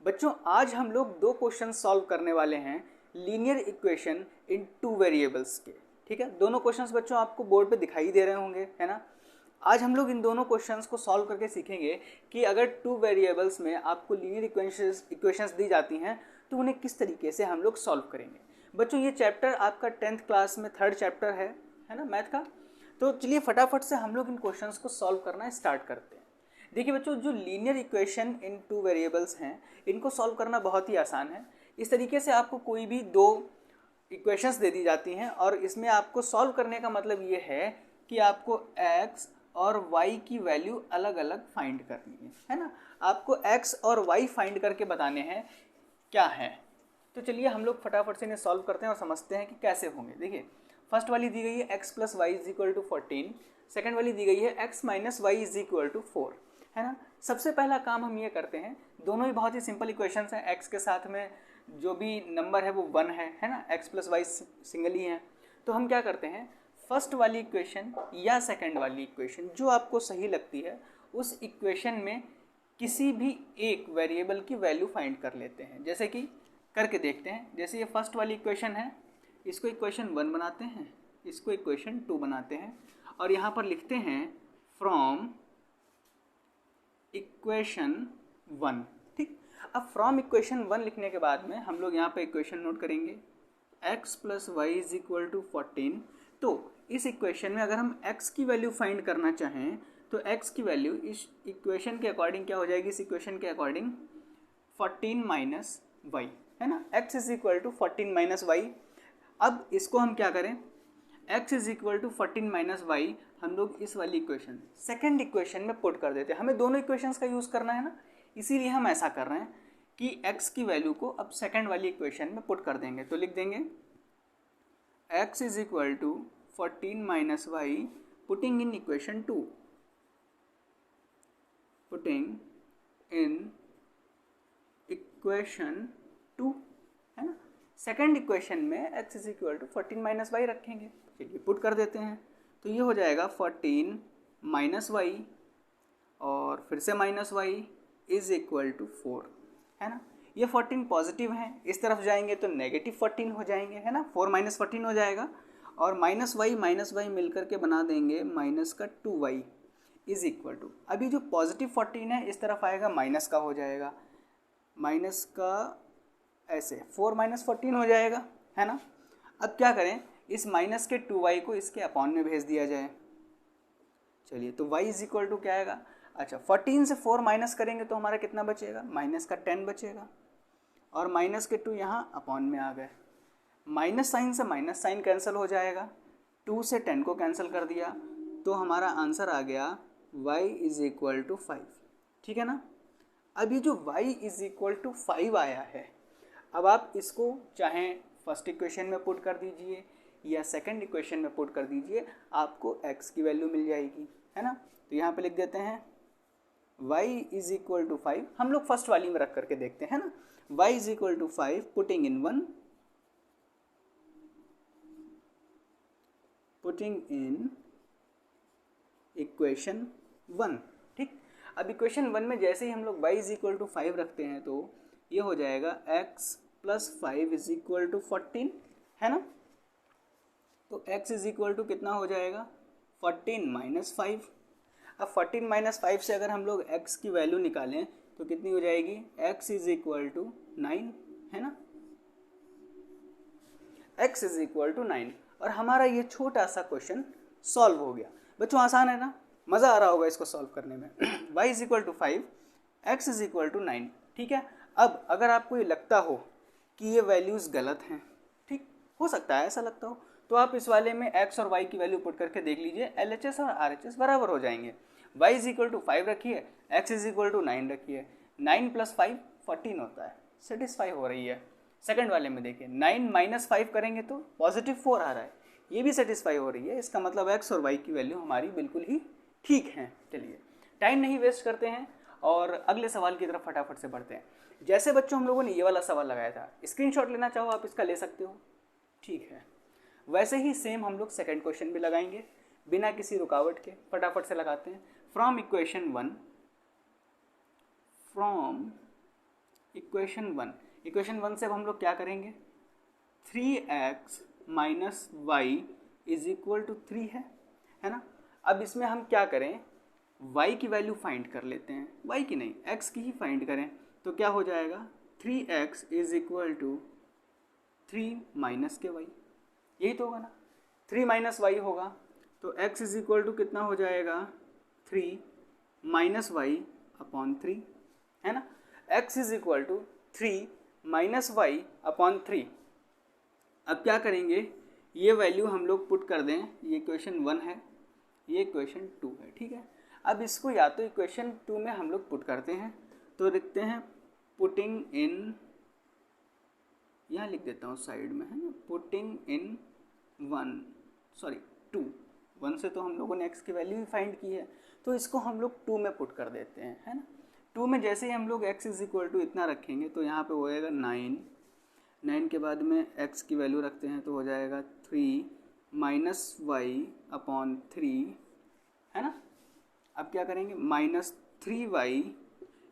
बच्चों आज हम लोग दो क्वेश्चन सॉल्व करने वाले हैं linear equation in two variables के। ठीक है, दोनों क्वेश्चंस बच्चों आपको बोर्ड पे दिखाई दे रहे होंगे, है ना। आज हम लोग इन दोनों क्वेश्चंस को सॉल्व करके सीखेंगे कि अगर टू वेरिएबल्स में आपको लीनियर इक्वेशंस दी जाती हैं तो उन्हें किस तरीके से हम लोग सॉल्व करेंगे। बच्चों ये चैप्टर आपका 10th क्लास में 3rd चैप्टर है ना, मैथ का। तो चलिए फटाफट से हम लोग इन क्वेश्चंस को सॉल्व करना स्टार्ट करते हैं। देखिए बच्चों, जो linear equation in two variables हैं इनको सॉल्व करना बहुत ही आसान है। इस तरीके से आपको कोई भी दो इक्वेशंस दे दी जाती हैं और इसमें आपको सॉल्व करने का मतलब ये है कि आपको x और y की वैल्यू अलग अलग फाइंड करनी है ना। आपको x और y फाइंड करके बताने हैं क्या है। तो चलिए हम लोग फटाफट से इन्हें सॉल्व करते हैं और समझते हैं कि कैसे होंगे। देखिए फर्स्ट वाली दी गई है x + y = 14, सेकेंड वाली दी गई है x - y = 4, है ना। सबसे पहला काम हम ये करते हैं, दोनों ही बहुत ही सिंपल इक्वेशंस हैं। x के साथ में जो भी नंबर है वो 1 है ना, x + y सिंगल ही है। तो हम क्या करते हैं, फर्स्ट वाली इक्वेशन या सेकंड वाली इक्वेशन जो आपको सही लगती है उस इक्वेशन में किसी भी एक वेरिएबल की वैल्यू फाइंड कर लेते हैं। जैसे कि करके देखते हैं। जैसे ये फर्स्ट वाली इक्वेशन है, इसको इक्वेशन 1 बनाते हैं, इसको इक्वेशन 2 बनाते हैं और यहाँ पर लिखते हैं फ्रॉम इक्वेशन 1। ठीक, अब फ्रॉम इक्वेशन 1 लिखने के बाद में हम लोग यहाँ पे इक्वेशन नोट करेंगे x + y = 14। तो इस इक्वेशन में अगर हम x की वैल्यू फाइंड करना चाहें तो x की वैल्यू इस इक्वेशन के अकॉर्डिंग क्या हो जाएगी, इस इक्वेशन के अकॉर्डिंग 14 - y, है ना। x = 14 - y। अब इसको हम क्या करें, x = 14 - y हम लोग इस वाली इक्वेशन सेकेंड इक्वेशन में पुट कर देते हैं। हमें दोनों इक्वेशंस का यूज़ करना है ना, इसीलिए हम ऐसा कर रहे हैं कि x की वैल्यू को अब सेकेंड वाली इक्वेशन में पुट कर देंगे। तो लिख देंगे x = 14 - y putting in equation 2, putting in equation 2, है ना। सेकेंड इक्वेशन में x = 14 - y रखेंगे। चलिए पुट कर देते हैं। तो ये हो जाएगा 14 - y और फिर से -y = 4, है ना। ये 14 पॉजिटिव हैं, इस तरफ जाएंगे तो -14 हो जाएंगे, है ना। 4 - 14 हो जाएगा और -y मिलकर के बना देंगे -2y = अभी जो पॉजिटिव 14 है इस तरफ आएगा माइनस का हो जाएगा, माइनस का ऐसे 4 - 14 हो जाएगा, है ना। अब क्या करें, इस माइनस के 2y को इसके अपॉन में भेज दिया जाए। चलिए तो y = क्या आएगा, अच्छा 14 से 4 माइनस करेंगे तो हमारा कितना बचेगा, -10 बचेगा और -2 यहाँ अपॉन में आ गए। माइनस साइन से माइनस साइन कैंसिल हो जाएगा, 2 से 10 को कैंसिल कर दिया तो हमारा आंसर आ गया y = 5। ठीक है ना। अब ये जो y = 5 आया है, अब आप इसको चाहें फर्स्ट इक्वेशन में पुट कर दीजिए या सेकंड इक्वेशन में पुट कर दीजिए, आपको x की वैल्यू मिल जाएगी, है ना। तो यहाँ पे लिख देते हैं y = 5। हम लोग फर्स्ट वाली में रख करके देखते हैं ना, y = 5 putting in 1, putting in equation 1। ठीक, अब इक्वेशन 1 में जैसे ही हम लोग y = 5 रखते हैं तो ये हो जाएगा x + 5 = 14, है ना। तो x = कितना हो जाएगा, 14 - 5। अब 14 - 5 से अगर हम लोग x की वैल्यू निकालें तो कितनी हो जाएगी, x = 9, है ना। x = 9 और हमारा ये छोटा सा क्वेश्चन सॉल्व हो गया। बच्चों आसान है ना, मज़ा आ रहा होगा इसको सॉल्व करने में। y = 5, x = 9। ठीक है। अब अगर आपको ये लगता हो कि ये वैल्यूज़ गलत हैं, ठीक हो सकता है ऐसा लगता हो, तो आप इस वाले में x और y की वैल्यू पुट करके देख लीजिए, LHS और RHS बराबर हो जाएंगे। y = 5 रखिए, x = 9 रखिए, 9 + 5 14 होता है, सेटिस्फाई हो रही है। सेकंड वाले में देखिए 9 - 5 करेंगे तो +4 आ रहा है, ये भी सेटिस्फाई हो रही है। इसका मतलब x और y की वैल्यू हमारी बिल्कुल ही ठीक है। चलिए टाइम नहीं वेस्ट करते हैं और अगले सवाल की तरफ फटाफट से बढ़ते हैं। जैसे बच्चों हम लोगों ने ये वाला सवाल लगाया था, स्क्रीनशॉट लेना चाहो आप इसका ले सकते हो, ठीक है। वैसे ही सेम हम लोग सेकंड क्वेश्चन भी लगाएंगे बिना किसी रुकावट के। फटाफट से लगाते हैं। फ्रॉम इक्वेशन 1 इक्वेशन वन से अब हम लोग क्या करेंगे, 3x minus y is equal to 3 है ना। अब इसमें हम क्या करें, y की वैल्यू फाइंड कर लेते हैं, y की नहीं x की ही फाइंड करें। तो क्या हो जाएगा, 3x is equal to 3 minus के y, यही तो होगा ना, 3 माइनस वाई होगा। तो x इज इक्वल टू कितना हो जाएगा, 3 माइनस वाई अपॉन 3 है ना। x is equal to 3 minus y upon 3। अब क्या करेंगे, ये वैल्यू हम लोग पुट कर दें, ये इक्वेशन 1 है, ये इक्वेशन 2 है, ठीक है। अब इसको या तो इक्वेशन 2 में हम लोग पुट करते हैं, तो लिखते हैं पुटिंग इन, यहाँ लिख देता हूँ साइड में है ना, पुटिंग इन 1 से तो हम लोगों ने x की वैल्यू भी फाइंड की है, तो इसको हम लोग 2 में पुट कर देते हैं, है ना। 2 में जैसे ही हम लोग x इज इक्वल टू इतना रखेंगे तो यहाँ पे हो जाएगा 9 के बाद में x की वैल्यू रखते हैं तो हो जाएगा 3 माइनस वाई अपॉन 3 है ना। अब क्या करेंगे, minus 3y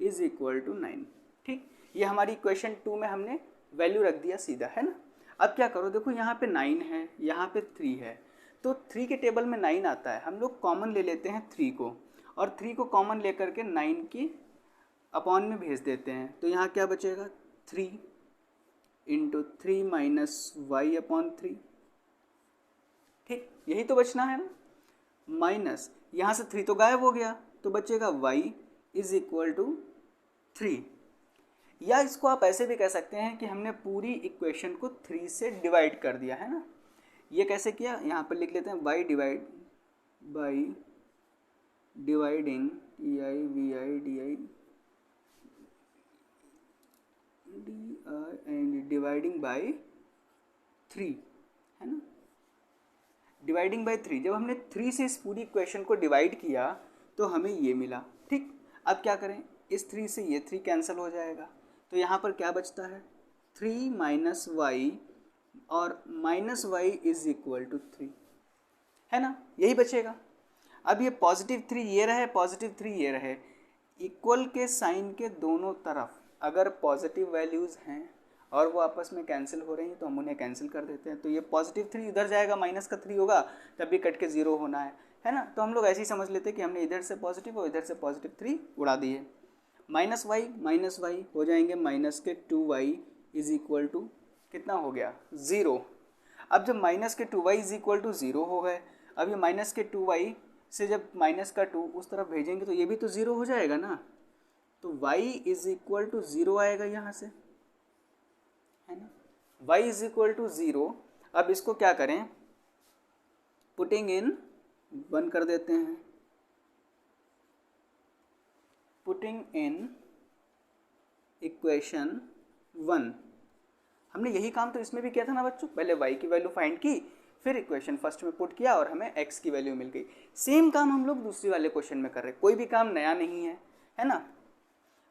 is equal to 9, ठीक। ये हमारी इक्वेशन 2 में हमने वैल्यू रख दिया सीधा, है ना। अब क्या करो, देखो यहाँ पे 9 है, यहाँ पे 3 है, तो 3 के टेबल में 9 आता है, हम लोग कॉमन ले लेते हैं 3 को, और 3 को कॉमन ले करके 9 की अपॉन में भेज देते हैं। तो यहाँ क्या बचेगा, 3 इंटू 3 माइनस वाई अपॉन 3, ठीक, यही तो बचना है ना। माइनस यहाँ से 3 तो गायब हो गया, तो बचेगा y इज इक्वल टू 3। या इसको आप ऐसे भी कह सकते हैं कि हमने पूरी इक्वेशन को 3 से डिवाइड कर दिया, है ना। ये कैसे किया, यहाँ पर लिख लेते हैं y divide by dividing and dividing by 3 है ना। डिवाइडिंग बाई 3, जब हमने 3 से इस पूरी इक्वेशन को डिवाइड किया तो हमें ये मिला, ठीक। अब क्या करें, इस 3 से ये 3 कैंसिल हो जाएगा, तो यहाँ पर क्या बचता है, 3 माइनस वाई, और minus y is equal to 3 है ना, यही बचेगा। अब ये पॉजिटिव 3 ये रहे, पॉजिटिव 3 ये रहे, इक्वल के साइन के दोनों तरफ अगर पॉजिटिव वैल्यूज़ हैं और वो आपस में कैंसिल हो रही हैं तो हम उन्हें कैंसिल कर देते हैं। तो ये पॉजिटिव 3 इधर जाएगा, माइनस का 3 होगा, तब भी कट के 0 होना है ना। तो हम लोग ऐसे ही समझ लेते हैं कि हमने इधर से पॉजिटिव और इधर से पॉजिटिव 3 उड़ा दिए। माइनस वाई हो जाएंगे माइनस के 2y इज इक्वल टू कितना हो गया, 0। अब जब माइनस के 2y इज इक्वल टू 0 हो गए, अब ये माइनस के 2y से जब माइनस का 2 उस तरफ भेजेंगे तो ये भी तो 0 हो जाएगा ना, तो y इज इक्वल टू 0 आएगा यहाँ से, है ना। y is equal to 0। अब इसको क्या करें, पुटिंग इन 1 कर देते हैं, पुटिंग इन इक्वेशन 1। हमने यही काम तो इसमें भी किया था ना बच्चों, पहले y की वैल्यू फाइंड की, फिर इक्वेशन फर्स्ट में पुट किया और हमें x की वैल्यू मिल गई। सेम काम हम लोग दूसरी वाले क्वेश्चन में कर रहे हैं, कोई भी काम नया नहीं है ना।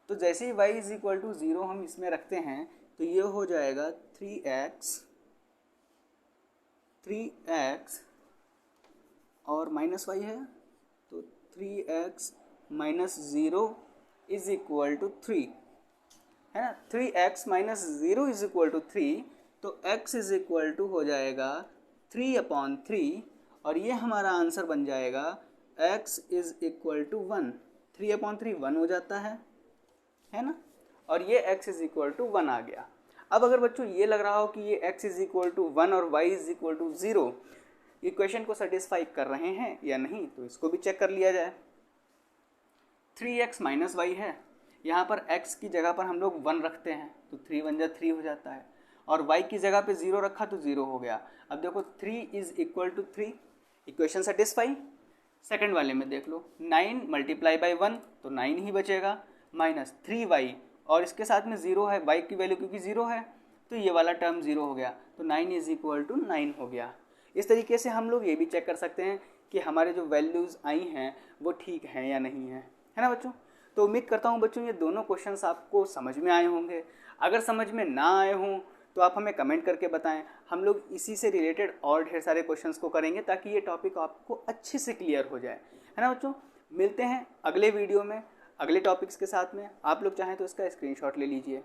तो जैसे ही y इज इक्वल टू 0 हम इसमें रखते हैं तो ये हो जाएगा 3x और माइनस y है, तो 3x minus 0 is equal to 3 है ना। 3x minus 0 is equal to 3, तो x इज इक्वल टू हो जाएगा 3/3, और ये हमारा आंसर बन जाएगा x इज इक्वल टू 1। 3/3 1 हो जाता है ना, और ये x इज इक्वल टू 1 आ गया। अब अगर बच्चों ये लग रहा हो कि ये x इज इक्वल टू 1 और y is equal to 0 equation को सेटिस्फाई कर रहे हैं या नहीं, तो इसको भी चेक कर लिया जाए। 3x माइनस वाई है, यहाँ पर x की जगह पर हम लोग 1 रखते हैं तो 3 1 जा 3 हो जाता है, और y की जगह पे 0 रखा तो 0 हो गया। अब देखो 3 is equal to 3, equation satisfy. Second वाले में देख लो, 9 मल्टीप्लाई बाई 1 तो 9 ही बचेगा, माइनस 3y और इसके साथ में 0 है, y की वैल्यू क्योंकि 0 है तो ये वाला टर्म 0 हो गया, तो 9 इज इक्वल टू 9 हो गया। इस तरीके से हम लोग ये भी चेक कर सकते हैं कि हमारे जो वैल्यूज़ आई हैं वो ठीक हैं या नहीं है ना बच्चों। तो उम्मीद करता हूँ बच्चों ये दोनों क्वेश्चंस आपको समझ में आए होंगे। अगर समझ में ना आए हों तो आप हमें कमेंट करके बताएं, हम लोग इसी से रिलेटेड और ढेर सारे क्वेश्चंस को करेंगे ताकि ये टॉपिक आपको अच्छे से क्लियर हो जाए, है ना बच्चों। मिलते हैं अगले वीडियो में अगले टॉपिक्स के साथ में। आप लोग चाहें तो इसका स्क्रीनशॉट ले लीजिए।